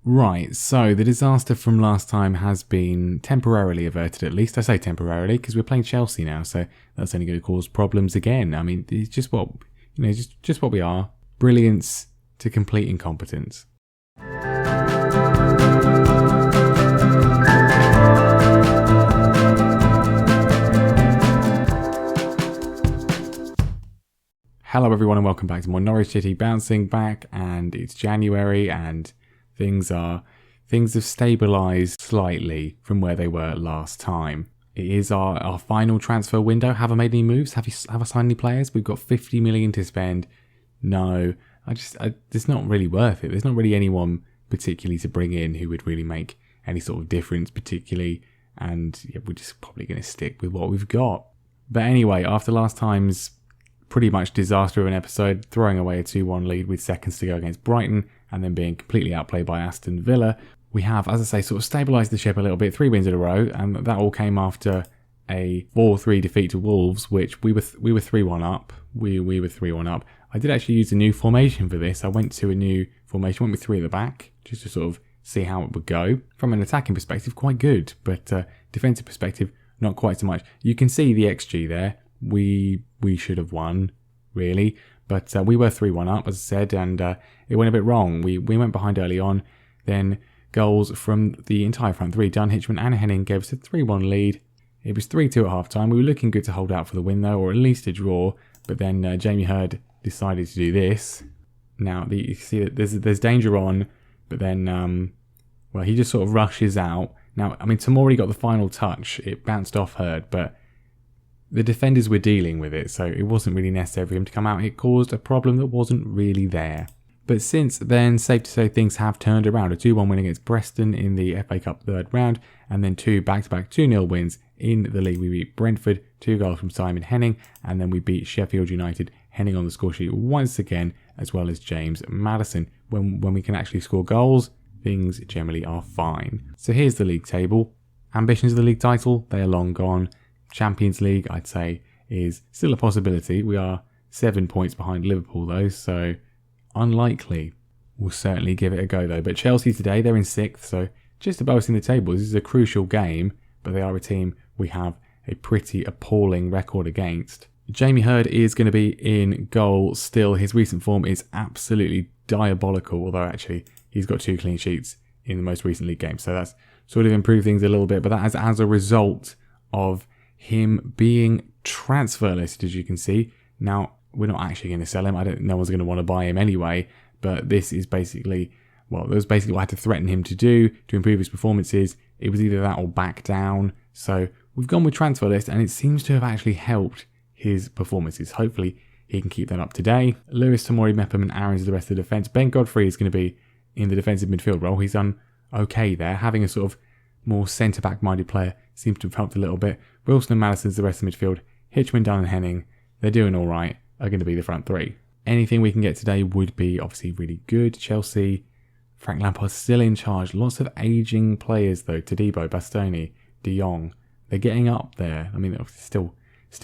Right, so the disaster from last time has been temporarily averted, at least. I say temporarily because we're playing Chelsea now, so that's only going to cause problems again. I mean, it's just what, just what we are. Brilliance to complete incompetence. Hello everyone and welcome back to more Norwich City bouncing back, and it's January and things have stabilised slightly from where they were last time. It is our final transfer window. Have I made any moves? Have I signed any players? We've got 50 million to spend. No, it's not really worth it. There's not really anyone particularly to bring in who would really make any sort of difference particularly, and yeah, we're just probably going to stick with what we've got. But anyway, after last time's pretty much disaster of an episode, throwing away a 2-1 lead with seconds to go against Brighton and then being completely outplayed by Aston Villa, we have, as I say, sort of stabilised the ship a little bit, 3 wins in a row, and that all came after a 4-3 defeat to Wolves, which we were 3-1 up. We were 3-1 up. I did actually use a new formation for this. I went to a new formation, went with 3 at the back, just to sort of see how it would go. From an attacking perspective, quite good, but defensive perspective, not quite so much. You can see the XG there. We should have won, really, but we were 3-1 up, as I said, and it went a bit wrong. We went behind early on, then goals from the entire front three, Dunn, Hitchman and Henning, gave us a 3-1 lead. It was 3-2 at half time. We were looking good to hold out for the win, though, or at least a draw, but then Jamie Hurd decided to do this. Now, you see that there's danger on, but then, he just sort of rushes out. Now, I mean, Tomori got the final touch. It bounced off Hurd, but the defenders were dealing with it, so it wasn't really necessary for him to come out. It caused a problem that wasn't really there. But since then, safe to say things have turned around. A 2-1 win against Preston in the FA Cup third round, and then 2 back-to-back 2-0 wins in the league. We beat Brentford, 2 goals from Simon Henning, and then we beat Sheffield United, Henning on the score sheet once again, as well as James Maddison. When we can actually score goals, things generally are fine. So here's the league table. Ambitions of the league title, they are long gone. Champions League, I'd say, is still a possibility. We are 7 points behind Liverpool, though, so unlikely. We'll certainly give it a go, though. But Chelsea today, they're in 6th, so just above us in the table. This is a crucial game, but they are a team we have a pretty appalling record against. Jamie Hurd is going to be in goal still. His recent form is absolutely diabolical, although actually he's got 2 clean sheets in the most recent league game, so that's sort of improved things a little bit, but that is as a result of him being transfer listed, as you can see. Now, we're not actually going to sell him. No one's going to want to buy him anyway, but this is basically, that was basically what I had to threaten him to do to improve his performances. It was either that or back down. So we've gone with transfer list, and it seems to have actually helped his performances. Hopefully he can keep that up today. Lewis, Tomori, Mepham and Aarons are the rest of the defence. Ben Godfrey is going to be in the defensive midfield role. He's done okay there. Having a sort of more centre-back minded player seems to have helped a little bit. Wilson and Maddison's the rest of the midfield. Hitchman, Dunn and Henning, they're doing all right, are going to be the front 3. Anything we can get today would be obviously really good. Chelsea, Frank Lampard's still in charge. Lots of ageing players though. Todibo, Bastoni, De Jong. They're getting up there. I mean, they're still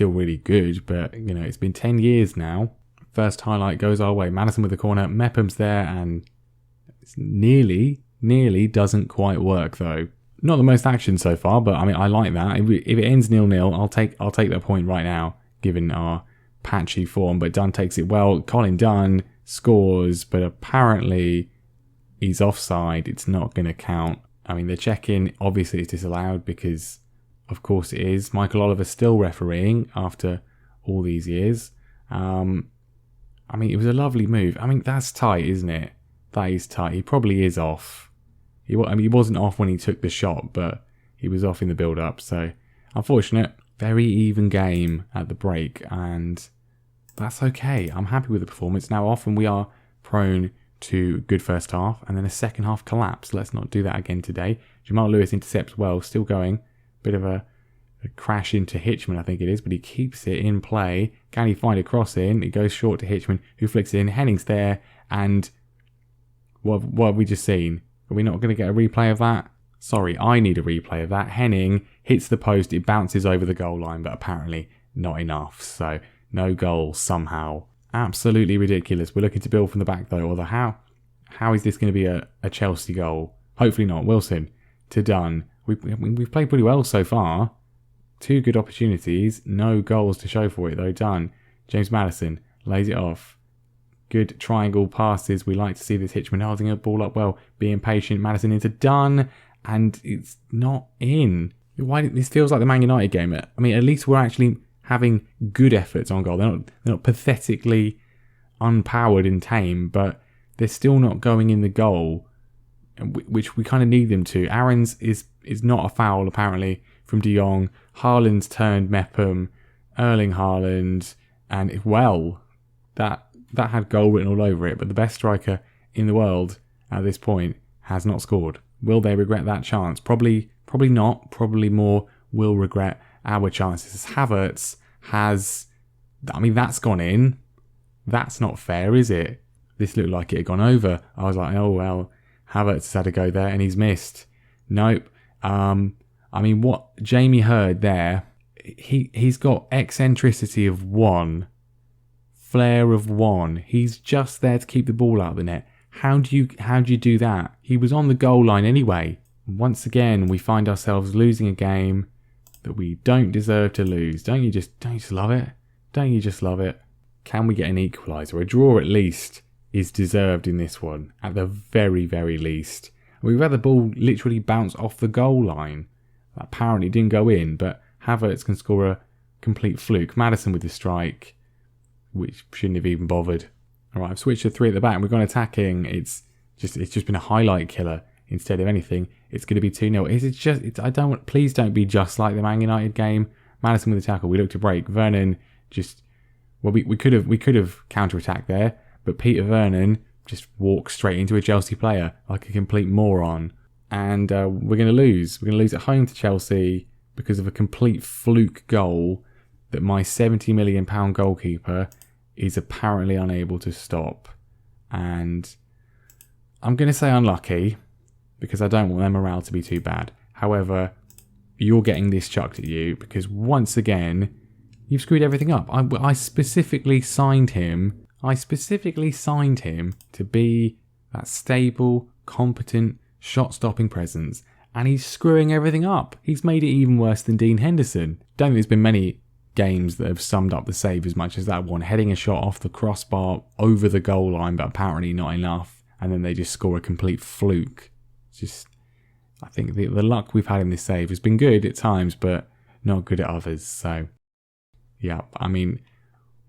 really good, but it's been 10 years now. First highlight goes our way. Maddison with the corner. Mepham's there, and it's nearly doesn't quite work though. Not the most action so far, but I mean, I like that. If it ends 0-0, I'll take that point right now, given our patchy form. But Dunn takes it well. Colin Dunn scores, but apparently he's offside. It's not going to count. I mean, the check-in, obviously it's disallowed because, of course it is. Michael Oliver's still refereeing after all these years. I mean, it was a lovely move. I mean, that's tight, isn't it? That is tight. He probably is off. He wasn't off when he took the shot, but he was off in the build-up. So, unfortunate. Very even game at the break, and that's okay. I'm happy with the performance. Now, often we are prone to good first half, and then a second half collapse. Let's not do that again today. Jamal Lewis intercepts well, still going. Bit of a crash into Hitchman, I think it is, but he keeps it in play. Can he find a cross in? It goes short to Hitchman, who flicks it in. Henning's there, and what have we just seen? Are we not going to get a replay of that? Sorry, I need a replay of that. Henning hits the post, it bounces over the goal line, but apparently not enough. So no goal somehow. Absolutely ridiculous. We're looking to build from the back though, although how How is this going to be a Chelsea goal? Hopefully not. Wilson to Dunn. We've played pretty well so far. 2 good opportunities. No goals to show for it though. Dunn. James Maddison lays it off. Good triangle passes. We like to see this Hitchman holding a ball up well. Being patient. Maddison into Dunn. And it's not in. This feels like the Man United game. I mean, at least we're actually having good efforts on goal. They're not pathetically unpowered and tame, but they're still not going in the goal, which we kind of need them to. Aaron's is not a foul, apparently, from De Jong. Haaland's turned Mepham. Erling Haaland. And, well, that had goal written all over it, but the best striker in the world at this point has not scored. Will they regret that chance? Probably not. Probably more will regret our chances. Havertz has... I mean, that's gone in. That's not fair, is it? This looked like it had gone over. I was like, oh, well, Havertz has had to go there and he's missed. Nope. I mean, what Jamie heard there, he's got eccentricity of 1, flair of 1. He's just there to keep the ball out of the net. How do you do that? He was on the goal line anyway. Once again, we find ourselves losing a game that we don't deserve to lose. Don't you just love it? Don't you just love it? Can we get an equaliser? A draw at least is deserved in this one, at the very, very least. We've had the ball literally bounce off the goal line. Apparently it didn't go in, but Havertz can score a complete fluke. Maddison with the strike, which shouldn't have even bothered. Alright, I've switched to 3 at the back and we've gone attacking. It's just been a highlight killer instead of anything. It's going to be 2-0. Please don't be just like the Man United game. Maddison with the tackle. We looked to break. Vernon just... Well, we could have counter-attacked there, but Peter Vernon just walks straight into a Chelsea player like a complete moron. And we're going to lose. We're going to lose at home to Chelsea because of a complete fluke goal that my £70 million goalkeeper is apparently unable to stop. And I'm going to say unlucky because I don't want their morale to be too bad. However, you're getting this chucked at you because once again, you've screwed everything up. I specifically signed him to be that stable, competent, shot-stopping presence, and he's screwing everything up. He's made it even worse than Dean Henderson. Don't think there's been many games that have summed up the save as much as that one. Heading a shot off the crossbar over the goal line, but apparently not enough, and then they just score a complete fluke. I think the luck we've had in this save has been good at times, but not good at others. So, yeah, I mean,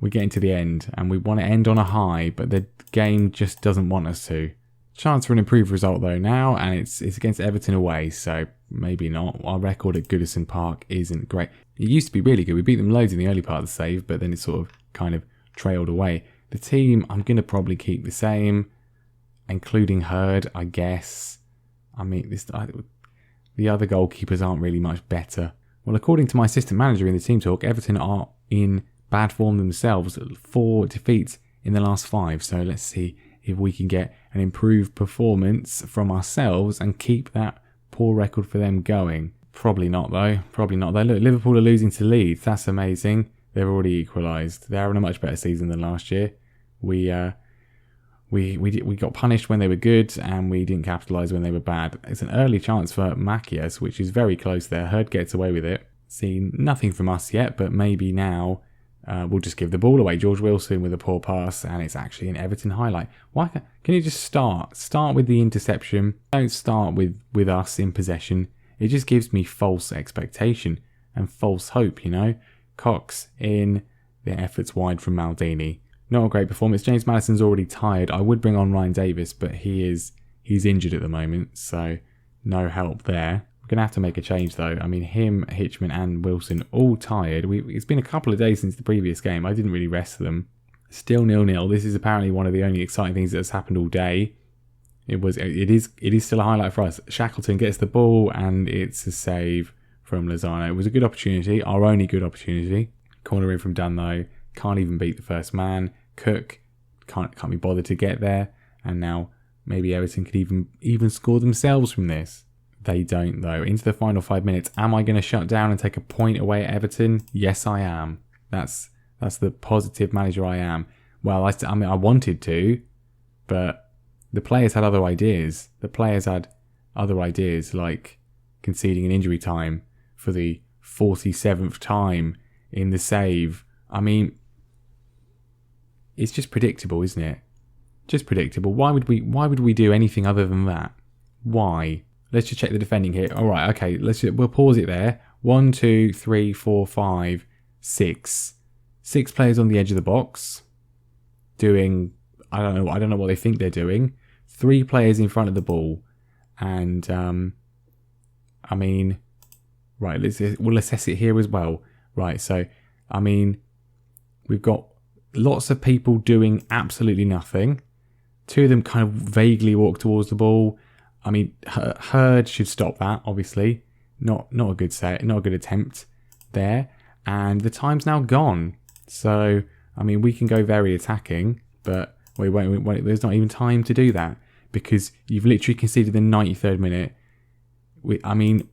we're getting to the end, and we want to end on a high, but the game just doesn't want us to. Chance for an improved result though now, and it's against Everton away, so maybe not. Our record at Goodison Park isn't great. It used to be really good. We beat them loads in the early part of the save, but then it sort of kind of trailed away. The team, I'm going to probably keep the same, including Hurd, I guess. I mean, the other goalkeepers aren't really much better. Well, according to my assistant manager in the team talk, Everton are in bad form themselves. 4 defeats in the last 5, so let's see if we can get an improved performance from ourselves and keep that poor record for them going. Probably not though. Look, Liverpool are losing to Leeds. That's amazing. They've already equalised. They're having a much better season than last year. We got punished when they were good and we didn't capitalise when they were bad. It's an early chance for Macias, which is very close there. Hurd gets away with it. Seen nothing from us yet, but maybe now we'll just give the ball away. George Wilson with a poor pass, and it's actually an Everton highlight. Why can you just start with the interception? Don't start with us in possession. It just gives me false expectation and false hope, you know. Cox in, the efforts wide from Maldini. Not a great performance. James Maddison's already tired. I would bring on Ryan Davis, but he's injured at the moment, so no help there. We're going to have to make a change though. I mean, him, Hitchman and Wilson all tired. It's been a couple of days since the previous game. I didn't really rest them. Still 0-0. This is apparently one of the only exciting things that has happened all day. It is still a highlight for us. Shackleton gets the ball and it's a save from Lozano. It was a good opportunity, our only good opportunity. Corner in from Dunn though. Can't even beat the first man. Cook can't be bothered to get there. And now maybe Everton could even score themselves from this. They don't though. Into the final 5 minutes. Am I going to shut down and take a point away at Everton? Yes, I am. That's the positive manager I am. Well, I wanted to, but the players had other ideas. The players had other ideas like conceding an injury time for the 47th time in the save. I mean, it's just predictable, isn't it? Just predictable. Why would we do anything other than that? Why? Let's just check the defending here. All right, okay. We'll pause it there. 1, 2, 3, 4, 5, 6. 6 players on the edge of the box doing, I don't know what they think they're doing. 3 players in front of the ball. And, I mean, right, we'll assess it here as well. Right, so, I mean, we've got lots of people doing absolutely nothing. 2 of them kind of vaguely walk towards the ball. I mean, Hurd should stop that, obviously. Not a good set, not a good attempt there. And the time's now gone. So, I mean, we can go very attacking, but wait, there's not even time to do that because you've literally conceded the 93rd minute. I mean,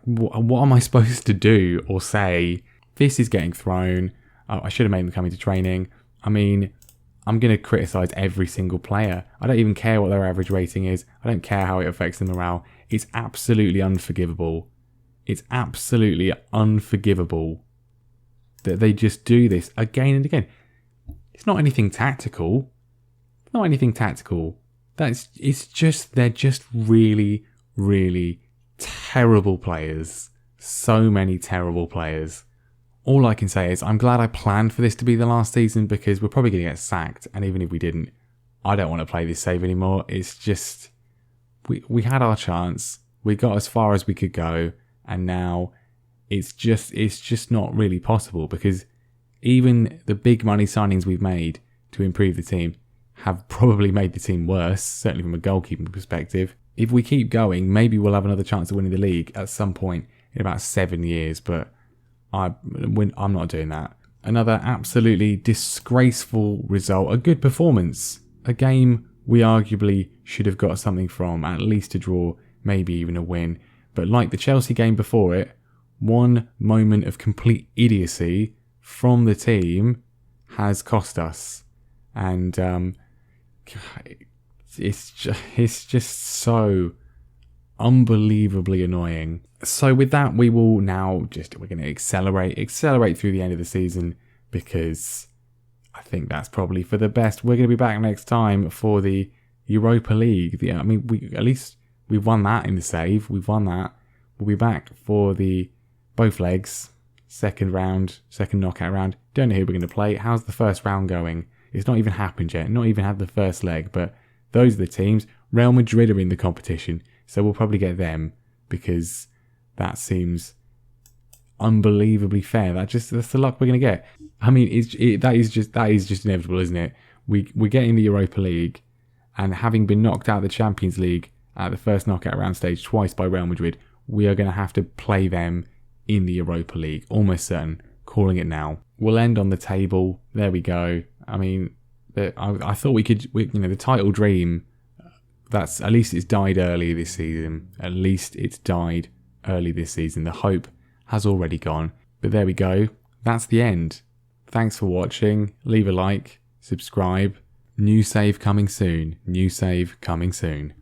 what am I supposed to do or say? This is getting thrown. I should have made them come into training. I mean, I'm going to criticise every single player. I don't even care what their average rating is. I don't care how it affects the morale. It's absolutely unforgivable. It's absolutely unforgivable that they just do this again and again. It's not anything tactical. Not anything tactical. They're just really, really terrible players. So many terrible players. All I can say is I'm glad I planned for this to be the last season because we're probably going to get sacked. And even if we didn't, I don't want to play this save anymore. It's just, we had our chance. We got as far as we could go. And now it's just not really possible because even the big money signings we've made to improve the team have probably made the team worse, certainly from a goalkeeping perspective. If we keep going, maybe we'll have another chance of winning the league at some point in about 7 years. But I'm not doing that. Another absolutely disgraceful result. A good performance. A game we arguably should have got something from. At least a draw, maybe even a win. But like the Chelsea game before it, one moment of complete idiocy from the team has cost us. And it's just so unbelievably annoying. So with that, we're going to accelerate through the end of the season because I think that's probably for the best. We're going to be back next time for the Europa League. We've won that in the save. We've won that. We'll be back for the both legs, second knockout round. Don't know who we're going to play. How's the first round going? It's not even happened yet. Not even had the first leg, but those are the teams. Real Madrid are in the competition, so we'll probably get them because that seems unbelievably fair. That's the luck we're going to get. I mean, that is just inevitable, isn't it? We're getting the Europa League, and having been knocked out of the Champions League at the first knockout round stage twice by Real Madrid, we are going to have to play them in the Europa League. Almost certain. Calling it now. We'll end on the table. There we go. I mean, I thought the title dream. That's at least it's died early this season. At least it's died early this season. The hope has already gone. But there we go. That's the end. Thanks for watching. Leave a like. Subscribe. New save coming soon. New save coming soon.